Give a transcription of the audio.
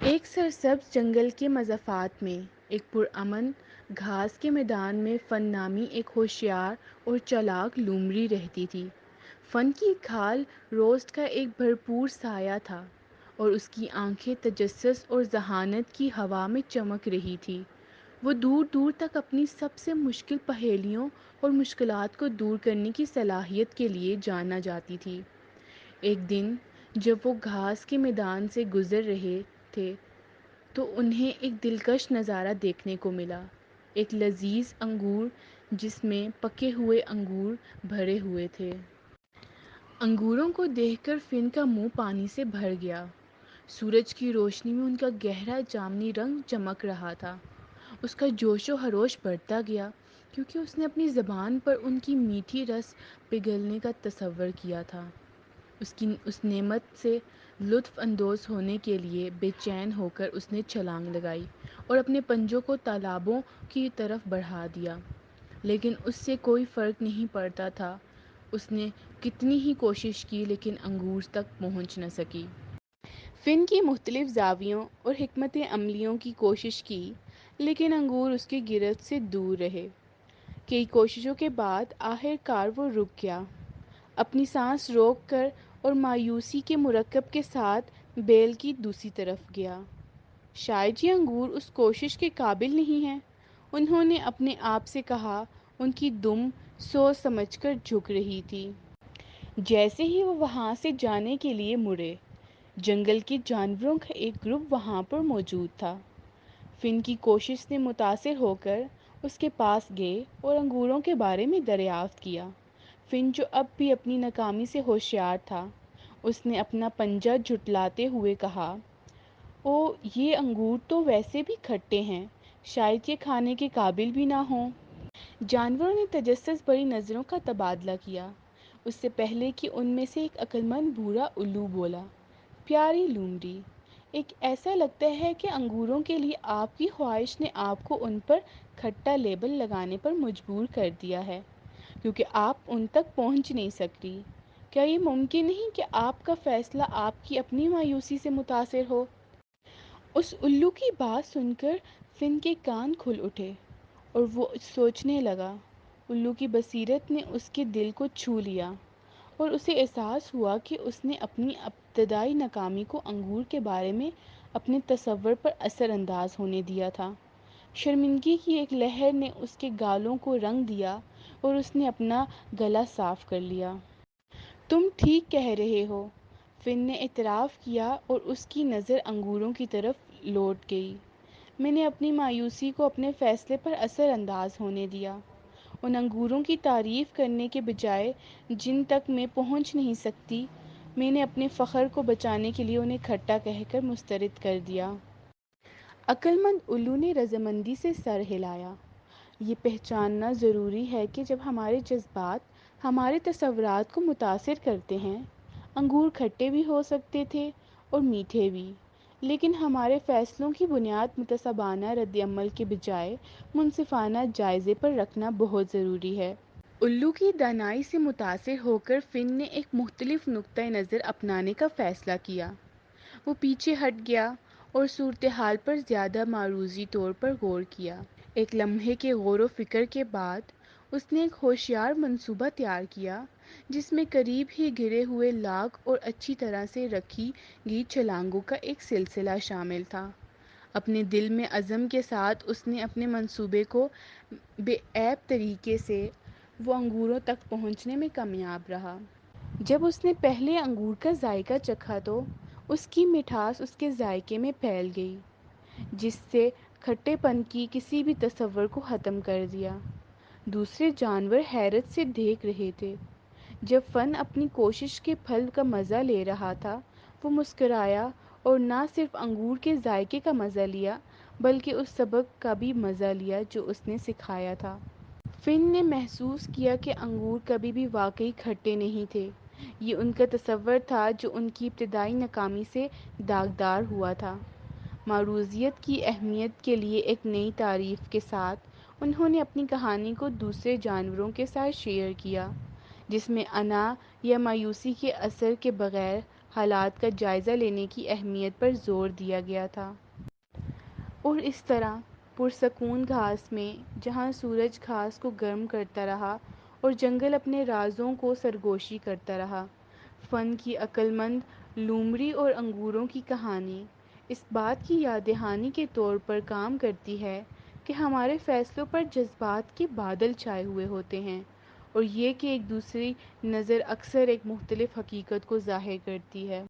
ایک سرسبز جنگل کے مضافات میں ایک پرامن گھاس کے میدان میں فن نامی ایک ہوشیار اور چالاک لومڑی رہتی تھی۔ فن کی کھال روسٹ کا ایک بھرپور سایہ تھا اور اس کی آنکھیں تجسس اور ذہانت کی ہوا میں چمک رہی تھی۔ وہ دور دور تک اپنی سب سے مشکل پہیلیوں اور مشکلات کو دور کرنے کی صلاحیت کے لیے جانا جاتی تھی۔ ایک دن جب وہ گھاس کے میدان سے گزر رہے تھے تو انہیں ایک دلکش نظارہ دیکھنے کو ملا۔ ایک لذیذ انگور جس میں پکے ہوئے انگور بھرے ہوئے تھے۔ انگوروں کو دیکھ کر فن کا منہ پانی سے بھر گیا۔ سورج کی روشنی میں ان کا گہرا جامنی رنگ چمک رہا تھا۔ اس کا جوش و خروش بڑھتا گیا کیونکہ اس نے اپنی زبان پر ان کی میٹھی رس پگھلنے کا تصور کیا تھا۔ اس نعمت سے لطف اندوز ہونے کے لیے بے چین ہو کر اس نے چھلانگ لگائی اور اپنے پنجوں کو تالابوں کی طرف بڑھا دیا، لیکن اس سے کوئی فرق نہیں پڑتا تھا۔ اس نے کتنی ہی کوشش کی لیکن انگور تک پہنچ نہ سکی۔ فن کی مختلف زاویوں اور حکمت عملیوں کی کوشش کی لیکن انگور اس کی گرفت سے دور رہے۔ کئی کوششوں کے بعد آخر کار وہ رک گیا، اپنی سانس روک کر اور مایوسی کے مرکب کے ساتھ بیل کی دوسری طرف گیا۔ شاید یہ انگور اس کوشش کے قابل نہیں ہیں، انہوں نے اپنے آپ سے کہا۔ ان کی دم سوچ سمجھ کر جھک رہی تھی۔ جیسے ہی وہ وہاں سے جانے کے لیے مڑے، جنگل کے جانوروں کا ایک گروپ وہاں پر موجود تھا۔ فن کی کوشش سے متاثر ہو کر اس کے پاس گئے اور انگوروں کے بارے میں دریافت کیا۔ فن جو اب بھی اپنی ناکامی سے ہوشیار تھا، اس نے اپنا پنجہ جھٹلاتے ہوئے کہا، او یہ انگور تو ویسے بھی کھٹے ہیں، شاید یہ کھانے کے قابل بھی نہ ہوں۔ جانوروں نے تجسس بھری نظروں کا تبادلہ کیا۔ اس سے پہلے کہ ان میں سے ایک عقلمند بوڑھا الو بولا، پیاری لومڑی، ایک ایسا لگتا ہے کہ انگوروں کے لیے آپ کی خواہش نے آپ کو ان پر کھٹا لیبل لگانے پر مجبور کر دیا ہے کیونکہ آپ ان تک پہنچ نہیں سکتی۔ کیا یہ ممکن نہیں کہ آپ کا فیصلہ آپ کی اپنی مایوسی سے متاثر ہو؟ اس الو کی بات سن کر فن کے کان کھل اٹھے اور وہ سوچنے لگا۔ الو کی بصیرت نے اس کے دل کو چھو لیا اور اسے احساس ہوا کہ اس نے اپنی ابتدائی ناکامی کو انگور کے بارے میں اپنے تصور پر اثر انداز ہونے دیا تھا۔ شرمندگی کی ایک لہر نے اس کے گالوں کو رنگ دیا اور اس نے اپنا گلا صاف کر لیا۔ تم ٹھیک کہہ رہے ہو، فن نے اعتراف کیا اور اس کی نظر انگوروں کی طرف لوٹ گئی۔ میں نے اپنی مایوسی کو اپنے فیصلے پر اثر انداز ہونے دیا۔ ان انگوروں کی تعریف کرنے کے بجائے جن تک میں پہنچ نہیں سکتی، میں نے اپنے فخر کو بچانے کے لیے انہیں کھٹا کہہ کر مسترد کر دیا۔ عقل مند الو نے رضامندی سے سر ہلایا۔ یہ پہچاننا ضروری ہے کہ جب ہمارے جذبات ہمارے تصورات کو متاثر کرتے ہیں، انگور کھٹے بھی ہو سکتے تھے اور میٹھے بھی، لیکن ہمارے فیصلوں کی بنیاد متسابانہ رد عمل کے بجائے منصفانہ جائزے پر رکھنا بہت ضروری ہے۔ الو کی دانائی سے متاثر ہو کر فن نے ایک مختلف نقطۂ نظر اپنانے کا فیصلہ کیا۔ وہ پیچھے ہٹ گیا اور صورتحال پر زیادہ معروضی طور پر غور کیا۔ ایک لمحے کے غور و فکر کے بعد اس نے ایک ہوشیار منصوبہ تیار کیا جس میں قریب ہی گرے ہوئے لاگ اور اچھی طرح سے رکھی گئی چھلانگوں کا ایک سلسلہ شامل تھا۔ اپنے دل میں عزم کے ساتھ اس نے اپنے منصوبے کو بے عیب طریقے سے وہ انگوروں تک پہنچنے میں کامیاب رہا۔ جب اس نے پہلے انگور کا ذائقہ چکھا تو اس کی مٹھاس اس کے ذائقے میں پھیل گئی، جس سے کھٹے پن کی کسی بھی تصور کو ختم کر دیا۔ دوسرے جانور حیرت سے دیکھ رہے تھے۔ جب فن اپنی کوشش کے پھل کا مزہ لے رہا تھا، وہ مسکرایا اور نہ صرف انگور کے ذائقے کا مزہ لیا بلکہ اس سبق کا بھی مزہ لیا جو اس نے سکھایا تھا۔ فن نے محسوس کیا کہ انگور کبھی بھی واقعی کھٹے نہیں تھے، یہ ان کا تصور تھا جو ان کی ابتدائی ناکامی سے داغدار ہوا تھا۔ معروضیت کی اہمیت کے لیے ایک نئی تعریف کے ساتھ انہوں نے اپنی کہانی کو دوسرے جانوروں کے ساتھ شیئر کیا، جس میں انا یا مایوسی کے اثر کے بغیر حالات کا جائزہ لینے کی اہمیت پر زور دیا گیا تھا۔ اور اس طرح پرسکون گھاس میں جہاں سورج گھاس کو گرم کرتا رہا اور جنگل اپنے رازوں کو سرگوشی کرتا رہا، فن کی عقل مند لومڑی اور انگوروں کی کہانی اس بات کی یاد دہانی کے طور پر کام کرتی ہے کہ ہمارے فیصلوں پر جذبات کے بادل چھائے ہوئے ہوتے ہیں، اور یہ کہ ایک دوسری نظر اکثر ایک مختلف حقیقت کو ظاہر کرتی ہے۔